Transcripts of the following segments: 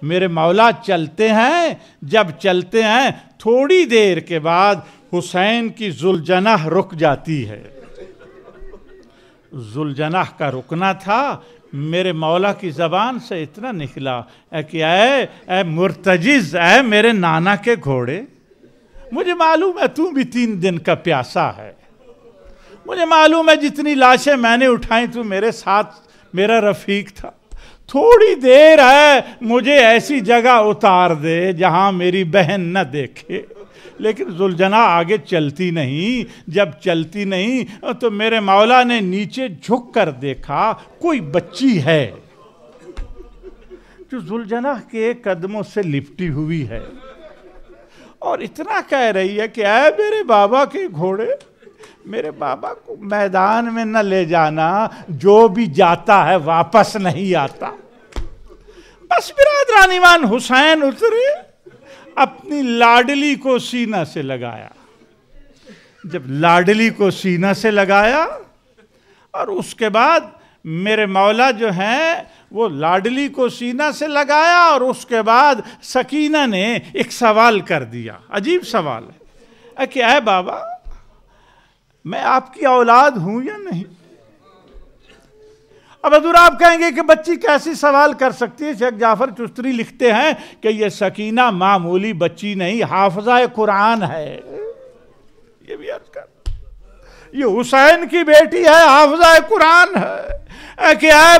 میرے مولا چلتے ہیں، جب چلتے ہیں تھوڑی دیر کے بعد حسین کی ذوالجناح رک جاتی ہے۔ ذوالجناح کا رکنا تھا، میرے مولا کی زبان سے اتنا نکلا کہ اے مرتجز، اے میرے نانا کے گھوڑے، مجھے معلوم ہے تو بھی 3 دن کا پیاسا ہے، مجھے معلوم ہے جتنی لاشیں میں نے اٹھائیں تو میرے ساتھ میرا رفیق تھا، تھوڑی دیر ہے مجھے ایسی جگہ اتار دے جہاں میری بہن نہ دیکھے۔ لیکن ذوالجناح آگے چلتی نہیں، جب چلتی نہیں تو میرے مولا نے نیچے جھک کر دیکھا کوئی بچی ہے جو ذوالجناح کے قدموں سے لپٹی ہوئی ہے اور اتنا کہہ رہی ہے کہ اے میرے بابا کے گھوڑے، میرے بابا کو میدان میں نہ لے جانا، جو بھی جاتا ہے واپس نہیں آتا۔ بس برادران ایمان، حسین اترے، اپنی لاڈلی کو سینہ سے لگایا۔ جب لاڈلی کو سینہ سے لگایا اور اس کے بعد میرے مولا جو ہیں وہ لاڈلی کو سینہ سے لگایا اور اس کے بعد سکینہ نے ایک سوال کر دیا، عجیب سوال ہے کہ اے بابا، میں آپ کی اولاد ہوں یا نہیں؟ اب حضور آپ کہیں گے کہ بچی کیسی سوال کر سکتی ہے؟ شیخ جعفر چشتی لکھتے ہیں کہ یہ سکینہ معمولی بچی نہیں، حافظہ قرآن ہے۔ یہ بھی عرض کر، یہ حسین کی بیٹی ہے، حافظہ قرآن ہے کہ اے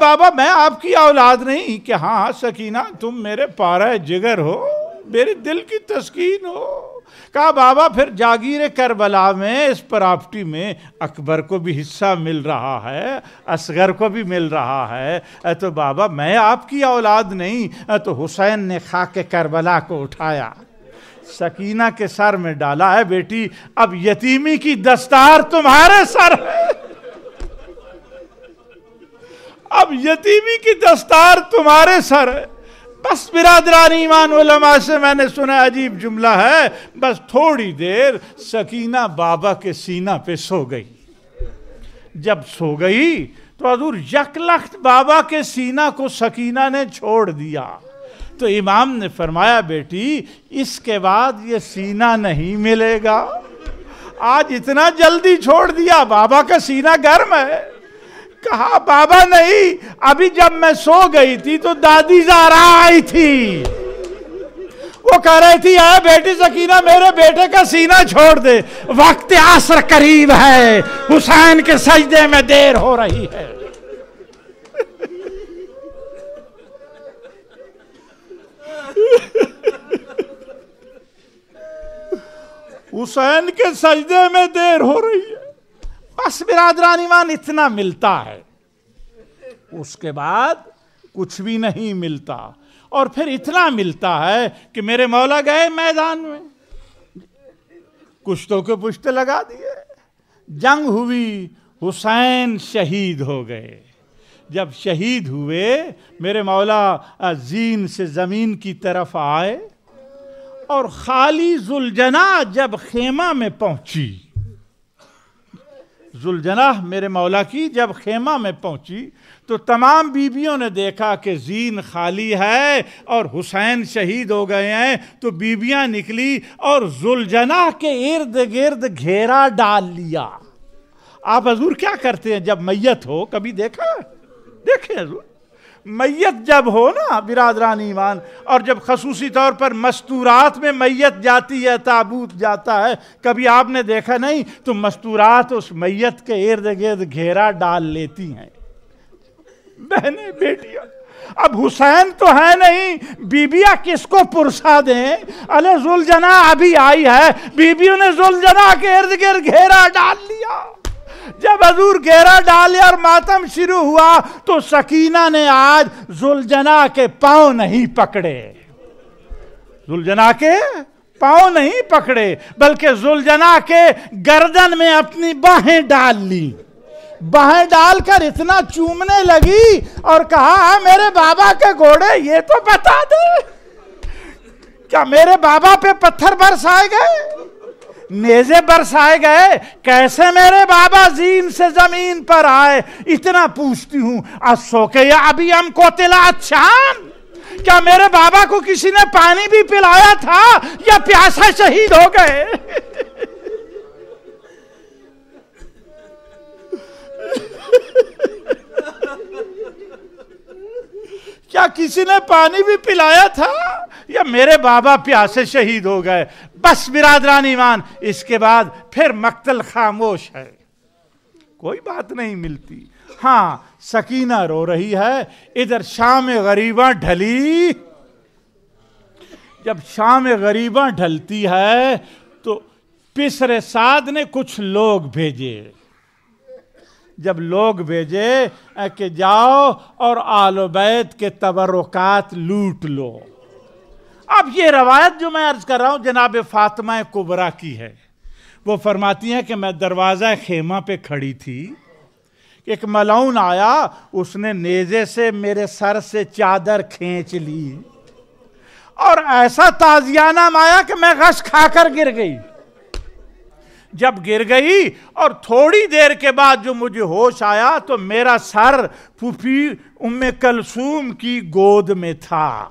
بابا میں آپ کی اولاد نہیں؟ کہ ہاں سکینہ تم میرے پارہ جگر ہو، میرے دل کی تسکین ہو۔ کہا بابا پھر جاگیر کربلا میں اس پراپرٹی میں اکبر کو بھی حصہ مل رہا ہے، اصغر کو بھی مل رہا ہے، تو بابا میں آپ کی اولاد نہیں؟ تو حسین نے خاک کربلا کو اٹھایا، سکینہ کے سر میں ڈالا، ہے بیٹی اب یتیمی کی دستار تمہارے سر ہے، اب یتیمی کی دستار تمہارے سر ہے۔ بس برادران ایمان، علماء سے میں نے سنا عجیب جملہ ہے، بس تھوڑی دیر سکینہ بابا کے سینہ پہ سو گئی۔ جب سو گئی تو حضور یک لخت بابا کے سینہ کو سکینہ نے چھوڑ دیا۔ تو امام نے فرمایا بیٹی اس کے بعد یہ سینہ نہیں ملے گا، آج اتنا جلدی چھوڑ دیا، بابا کا سینہ گرم ہے۔ کہا بابا نہیں، ابھی جب میں سو گئی تھی تو دادی زہرا آئی تھی، وہ کہہ رہی تھی اے بیٹی سکینہ میرے بیٹے کا سینہ چھوڑ دے، وقت عصر قریب ہے، حسین کے سجدے میں دیر ہو رہی ہے۔ حسین کے سجدے میں دیر ہو رہی ہے۔ بس برادران ایمان اتنا ملتا ہے، اس کے بعد کچھ بھی نہیں ملتا۔ اور پھر اتنا ملتا ہے کہ میرے مولا گئے میدان میں، کشتوں کے پشتے لگا دیے، جنگ ہوئی، حسین شہید ہو گئے۔ جب شہید ہوئے میرے مولا زین سے زمین کی طرف آئے اور خالی ذوالجناح جب خیمہ میں پہنچی، ذوالجناح میرے مولا کی جب خیمہ میں پہنچی تو تمام بیویوں نے دیکھا کہ زین خالی ہے اور حسین شہید ہو گئے ہیں، تو بیویاں نکلی اور ذوالجناح کے ارد گرد گھیرا ڈال لیا۔ آپ حضور کیا کرتے ہیں جب میت ہو؟ کبھی دیکھا؟ دیکھیں حضور، میت جب ہو نا برادران ایمان، اور جب خصوصی طور پر مستورات میں میت جاتی ہے، تابوت جاتا ہے، کبھی آپ نے دیکھا نہیں؟ تو مستورات اس میت کے ارد گرد گھیرا ڈال لیتی ہیں۔ بہنیں بیٹیاں، اب حسین تو ہے نہیں، بیبیاں کس کو پرسا دیں؟ ارے ذوالجناح ابھی آئی ہے، بیبیوں نے ذوالجناح کے ارد گرد گھیرا ڈال لیا۔ جب حضور گھیرا ڈالے اور ماتم شروع ہوا تو سکینہ نے آج ذوالجناح کے پاؤں نہیں پکڑے، ذوالجناح کے پاؤں نہیں پکڑے، بلکہ ذوالجناح کے گردن میں اپنی باہیں ڈال لی، باہیں ڈال کر اتنا چومنے لگی اور کہا میرے بابا کے گھوڑے یہ تو بتا دے، کیا میرے بابا پہ پتھر برسائے گئے، نیزے برسائے گئے؟ کیسے میرے بابا زین سے زمین پر آئے؟ اتنا پوچھتی ہوں، اسو کے یا ابھی ہم کو تلا اچھان، کیا میرے بابا کو کسی نے پانی بھی پلایا تھا یا پیاسا شہید ہو گئے؟ کیا کسی نے پانی بھی پلایا تھا یا میرے بابا پیاسے شہید ہو گئے؟ بس برادران ایمان، اس کے بعد پھر مقتل خاموش ہے، کوئی بات نہیں ملتی۔ ہاں سکینہ رو رہی ہے، ادھر شام غریباں ڈھلی۔ جب شام غریباں ڈھلتی ہے تو پسر سعد نے کچھ لوگ بھیجے، جب لوگ بھیجے کہ جاؤ اور آل و بیت کے تبرکات لوٹ لو۔ اب یہ روایت جو میں عرض کر رہا ہوں جناب فاطمہ کبریٰ کی ہے، وہ فرماتی ہیں کہ میں دروازہ خیمہ پہ کھڑی تھی، ایک ملعون آیا، اس نے نیزے سے میرے سر سے چادر کھینچ لی اور ایسا تازیانہ مایا کہ میں غش کھا کر گر گئی۔ جب گر گئی اور تھوڑی دیر کے بعد جو مجھے ہوش آیا تو میرا سر پھوپھی ام کلثوم کی گود میں تھا،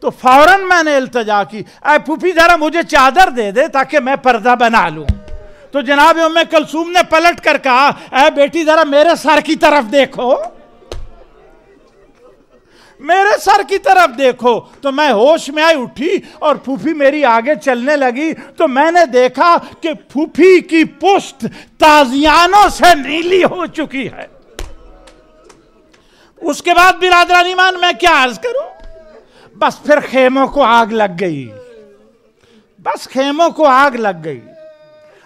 تو فوراً میں نے التجا کی، اے پھوپھی ذرا مجھے چادر دے دے تاکہ میں پردہ بنا لوں۔ تو جناب ام کلثوم نے پلٹ کر کہا، اے بیٹی ذرا میرے سر کی طرف دیکھو، میرے سر کی طرف دیکھو۔ تو میں ہوش میں آئی، اٹھی اور پھوپھی میری آگے چلنے لگی تو میں نے دیکھا کہ پھوپھی کی پشت تازیانوں سے نیلی ہو چکی ہے۔ اس کے بعد برادران ایمان میں کیا عرض کروں، بس پھر خیموں کو آگ لگ گئی، بس خیموں کو آگ لگ گئی۔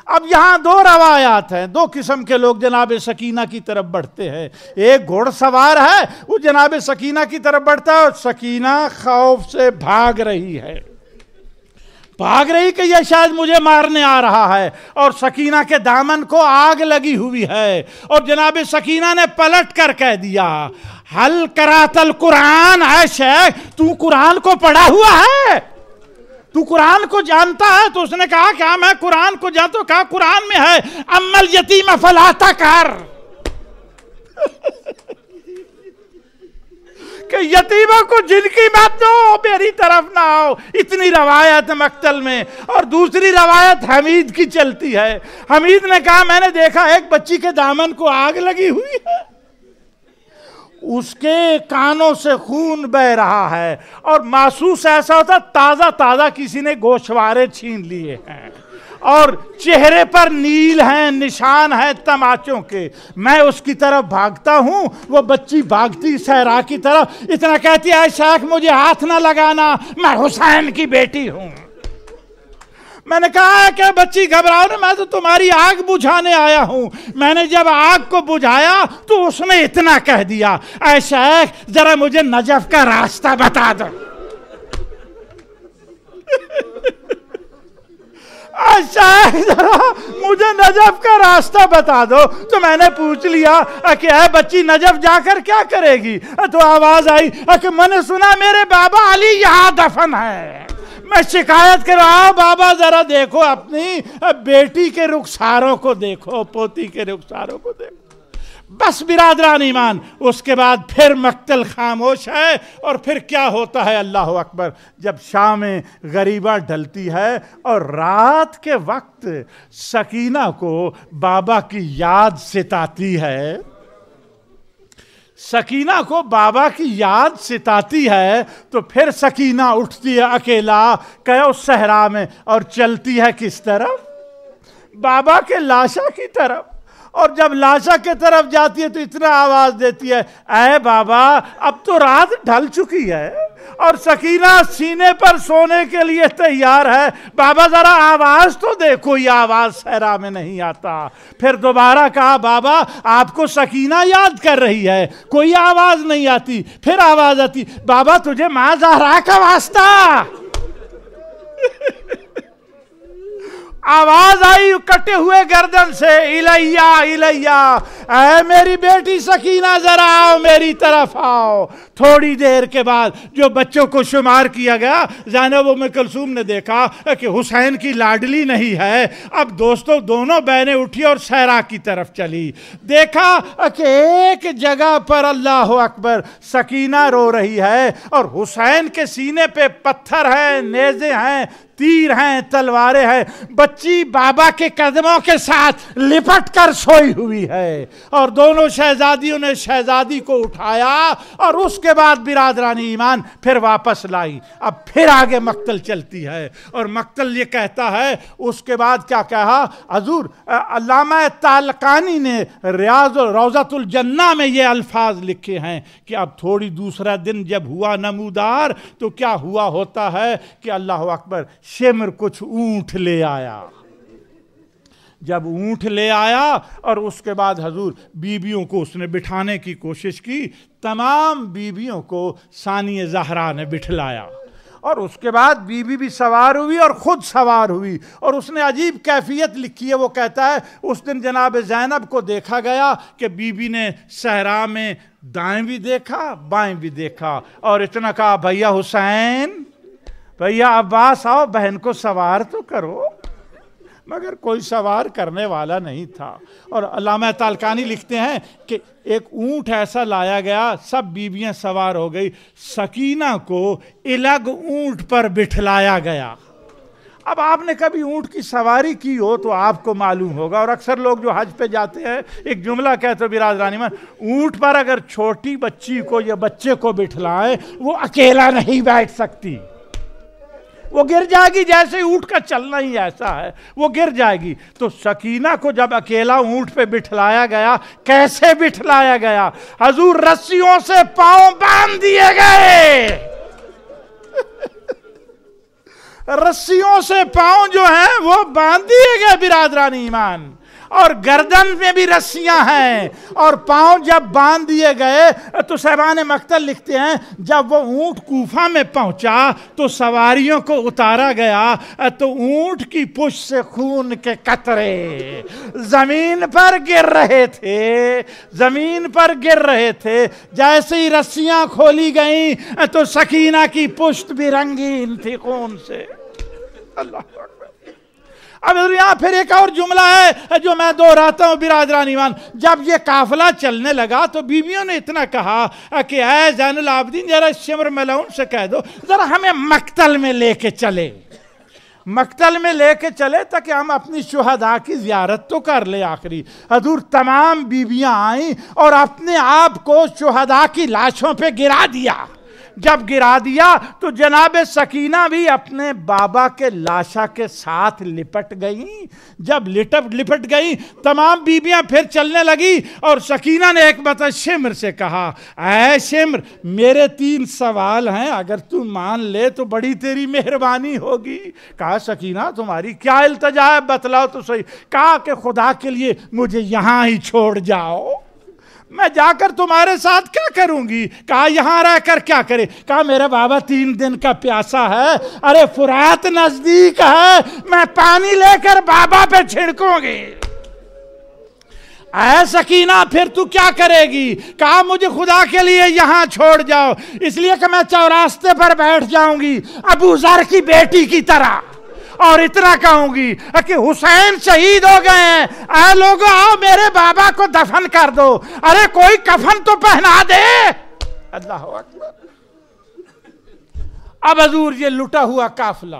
اب یہاں دو روایات ہیں، دو قسم کے لوگ جناب سکینہ کی طرف بڑھتے ہیں۔ ایک گھوڑ سوار ہے، وہ جناب سکینہ کی طرف بڑھتا ہے اور سکینہ خوف سے بھاگ رہی ہے، بھاگ رہی کہ یہ شاید مجھے مارنے آ رہا ہے، اور سکینہ کے دامن کو آگ لگی ہوئی ہے۔ اور جناب سکینہ نے پلٹ کر کہہ دیا، حل قرأت القرآن، اے شیخ تو قرآن کو پڑھا ہوا ہے، تو قرآن کو جانتا ہے؟ تو اس نے کہا کیا میں قرآن کو جانتا ہوں؟ کہا قرآن میں ہے اما الیتیم فلا تقہر، کہ یتیموں کو جن کی مت دو، میری طرف نہ آؤ۔ اتنی روایت مقتل میں۔ اور دوسری روایت حمید کی چلتی ہے، حمید نے کہا میں نے دیکھا ایک بچی کے دامن کو آگ لگی ہوئی ہے، اس کے کانوں سے خون بہ رہا ہے اور محسوس ایسا ہوتا تازہ تازہ کسی نے گوشوارے چھین لیے ہیں اور چہرے پر نیل ہیں، نشان ہیں تماچوں کے۔ میں اس کی طرف بھاگتا ہوں، وہ بچی بھاگتی صحرا کی طرف، اتنا کہتی ہے اے شیخ مجھے ہاتھ نہ لگانا، میں حسین کی بیٹی ہوں۔ میں نے کہا کہ بچی گھبراؤ نا، میں تو تمہاری آگ بجھانے آیا ہوں۔ میں نے جب آگ کو بجھایا تو اس نے اتنا کہہ دیا، اے شیخ ذرا مجھے نجف کا راستہ بتا دو۔ اے شیخ ذرا مجھے نجف کا راستہ بتا دو۔ تو میں نے پوچھ لیا کہ اے بچی نجف جا کر کیا کرے گی؟ تو آواز آئی کہ میں نے سنا میرے بابا علی یہاں دفن ہے، میں شکایت کر رہا ہوں، بابا ذرا دیکھو اپنی بیٹی کے رخساروں کو دیکھو، پوتی کے رخساروں کو دیکھو۔ بس برادران ایمان، اس کے بعد پھر مقتل خاموش ہے۔ اور پھر کیا ہوتا ہے، اللہ اکبر، جب شام غریبہ ڈھلتی ہے اور رات کے وقت سکینہ کو بابا کی یاد ستاتی ہے، سکینہ کو بابا کی یاد ستاتی ہے، تو پھر سکینہ اٹھتی ہے اکیلا کہ اس صحرا میں اور چلتی ہے کس طرف؟ بابا کے لاشا کی طرف۔ اور جب لاشا کے طرف جاتی ہے تو اتنا آواز دیتی ہے، اے بابا اب تو رات ڈھل چکی ہے اور سکینہ سینے پر سونے کے لیے تیار ہے، بابا ذرا آواز تو دے۔ کوئی آواز صحرا میں نہیں آتا۔ پھر دوبارہ کہا، بابا آپ کو سکینہ یاد کر رہی ہے، کوئی آواز نہیں آتی۔ پھر آواز آتی، بابا تجھے ماں زہرا کا واسطہ۔ آواز آئی کٹے ہوئے گردن سے، الیہ الیہ، اے میری بیٹی سکینہ ذرا آؤ میری طرف آؤ. تھوڑی دیر کے بعد جو بچوں کو شمار کیا گیا زینب ام کلثوم نے دیکھا کہ حسین کی لاڈلی نہیں ہے. اب دوستوں دونوں بہنیں اٹھی اور صحرا کی طرف چلی. دیکھا کہ ایک جگہ پر اللہ اکبر سکینہ رو رہی ہے اور حسین کے سینے پہ پتھر ہیں، نیزے ہیں، تیر ہیں، تلواریں ہیں. بچی بابا کے قدموں کے ساتھ لپٹ کر سوئی ہوئی ہے اور دونوں شہزادیوں نے شہزادی کو اٹھایا اور اس کے بعد برادران ایمان پھر واپس لائی. اب پھر آگے مقتل چلتی ہے اور مقتل یہ کہتا ہے اس کے بعد کیا کہا حضور. علامہ طالقانی نے روضۃ الجنہ میں یہ الفاظ لکھے ہیں کہ اب تھوڑی دوسرا دن جب ہوا نمودار تو کیا ہوا ہوتا ہے کہ اللہ اکبر شمر کچھ اونٹ لے آیا. جب اونٹ لے آیا اور اس کے بعد حضور بیویوں کو اس نے بٹھانے کی کوشش کی. تمام بیویوں کو ثانی زہرا نے بٹھلایا اور اس کے بعد بیوی بھی سوار ہوئی اور خود سوار ہوئی. اور اس نے عجیب کیفیت لکھی ہے. وہ کہتا ہے اس دن جناب زینب کو دیکھا گیا کہ بیوی نے صحرا میں دائیں بھی دیکھا بائیں بھی دیکھا اور اتنا کہا بھیا حسین، بھیا عباس آؤ بہن کو سوار تو کرو. مگر کوئی سوار کرنے والا نہیں تھا. اور علامہ طالقانی لکھتے ہیں کہ ایک اونٹ ایسا لایا گیا، سب بیویاں سوار ہو گئی، سکینہ کو الگ اونٹ پر بٹھلایا گیا. اب آپ نے کبھی اونٹ کی سواری کی ہو تو آپ کو معلوم ہوگا. اور اکثر لوگ جو حج پہ جاتے ہیں ایک جملہ کہتے ہیں برادرانی میں، اونٹ پر اگر چھوٹی بچی کو یا بچے کو بٹھلائیں وہ اکیلا نہیں بیٹھ سکتی، وہ گر جائے گی. جیسے اونٹ کا چلنا ہی ایسا ہے، وہ گر جائے گی. تو سکینہ کو جب اکیلا اونٹ پہ بٹھلایا گیا، کیسے بٹھلایا گیا حضور؟ رسیوں سے پاؤں باندھ دیے گئے. رسیوں سے پاؤں جو ہیں وہ باندھ دیے گئے برادران ایمان. اور گردن میں بھی رسیاں ہیں اور پاؤں جب باندھ دیے گئے تو صاحبان مقتل لکھتے ہیں جب وہ اونٹ کوفہ میں پہنچا تو سواریوں کو اتارا گیا تو اونٹ کی پشت سے خون کے قطرے زمین پر گر رہے تھے، زمین پر گر رہے تھے. جیسے ہی رسیاں کھولی گئیں تو سکینہ کی پشت بھی رنگین تھی خون سے. اللہ اکبر. اب یہاں پھر ایک اور جملہ ہے جو میں دہراتا ہوں برادران ایمان. جب یہ قافلہ چلنے لگا تو بیویوں نے اتنا کہا کہ اے زین العابدین ذرا شمر ملعون سے کہہ دو ذرا ہمیں مقتل میں لے کے چلے، مقتل میں لے کے چلے تاکہ ہم اپنی شہداء کی زیارت تو کر لے. آخری حضور تمام بیویاں آئیں اور اپنے آپ کو شہداء کی لاشوں پہ گرا دیا. جب گرا دیا تو جناب سکینہ بھی اپنے بابا کے لاشا کے ساتھ لپٹ گئیں. جب لپٹ گئیں تمام بیویاں پھر چلنے لگی اور سکینہ نے ایک بات شمر سے کہا، اے شمر میرے 3 سوال ہیں، اگر تو مان لے تو بڑی تیری مہربانی ہوگی. کہا سکینہ تمہاری کیا التجا ہے بتلاؤ تو صحیح. کہا کہ خدا کے لیے مجھے یہاں ہی چھوڑ جاؤ، میں جا کر تمہارے ساتھ کیا کروں گی؟ کہا یہاں رہ کر کیا کرے؟ کہا میرا بابا 3 دن کا پیاسا ہے، ارے فرات نزدیک ہے، میں پانی لے کر بابا پہ چھڑکوں گی. اے سکینہ پھر تو کیا کرے گی؟ کہا مجھے خدا کے لیے یہاں چھوڑ جاؤ، اس لیے کہ میں چوراستے پر بیٹھ جاؤں گی ابو ذر کی بیٹی کی طرح اور اتنا کہوں گی کہ حسین شہید ہو گئے ہیں، اے لوگوں آؤ میرے بابا کو دفن کر دو، ارے کوئی کفن تو پہنا دے. اللہ اکبر. اب حضور یہ لٹا ہوا قافلہ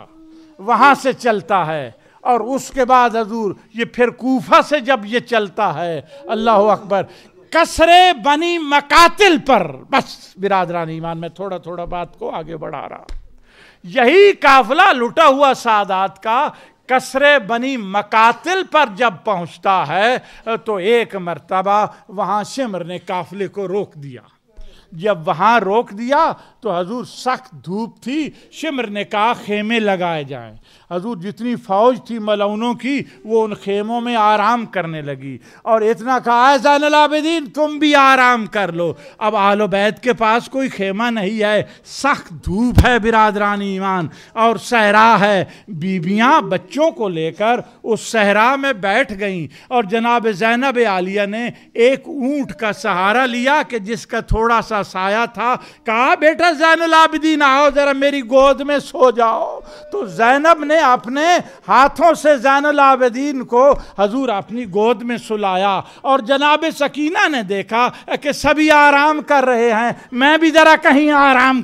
وہاں سے چلتا ہے اور اس کے بعد حضور یہ پھر کوفہ سے جب یہ چلتا ہے اللہ اکبر کسرے بنی مقاتل پر. بس برادران ایمان میں تھوڑا تھوڑا بات کو آگے بڑھا رہا. یہی قافلہ لٹا ہوا سادات کا کسرے بنی مقاتل پر جب پہنچتا ہے تو ایک مرتبہ وہاں شمر نے قافلے کو روک دیا. جب وہاں روک دیا تو حضور سخت دھوپ تھی، شمر نے کہا خیمے لگائے جائیں۔ حضور جتنی فوج تھی ملعونوں کی وہ ان خیموں میں آرام کرنے لگی، اور اتنا کہا ہے زین العابدین تم بھی آرام کر لو۔ اب اہل بیت کے پاس کوئی خیمہ نہیں ہے، سخت دھوپ ہے برادران ایمان، اور صحرا ہے۔ بیویاں بچوں کو لے کر اس صحرا میں بیٹھ گئیں، اور جناب زینب عالیہ نے ایک اونٹ کا سہارا لیا کہ جس کا تھوڑا سا سایہ تھا، کہا بیٹا زین العابدین آؤ ذرا میری گود میں سو جاؤ۔ تو زینب نے اپنے ہاتھوں سے زین العابدین کو حضور اپنی گود میں سلایا، اور جناب سکینہ نے دیکھا کہ سبھی آرام کر رہے ہیں، میں بھی ذرا کہیں آرام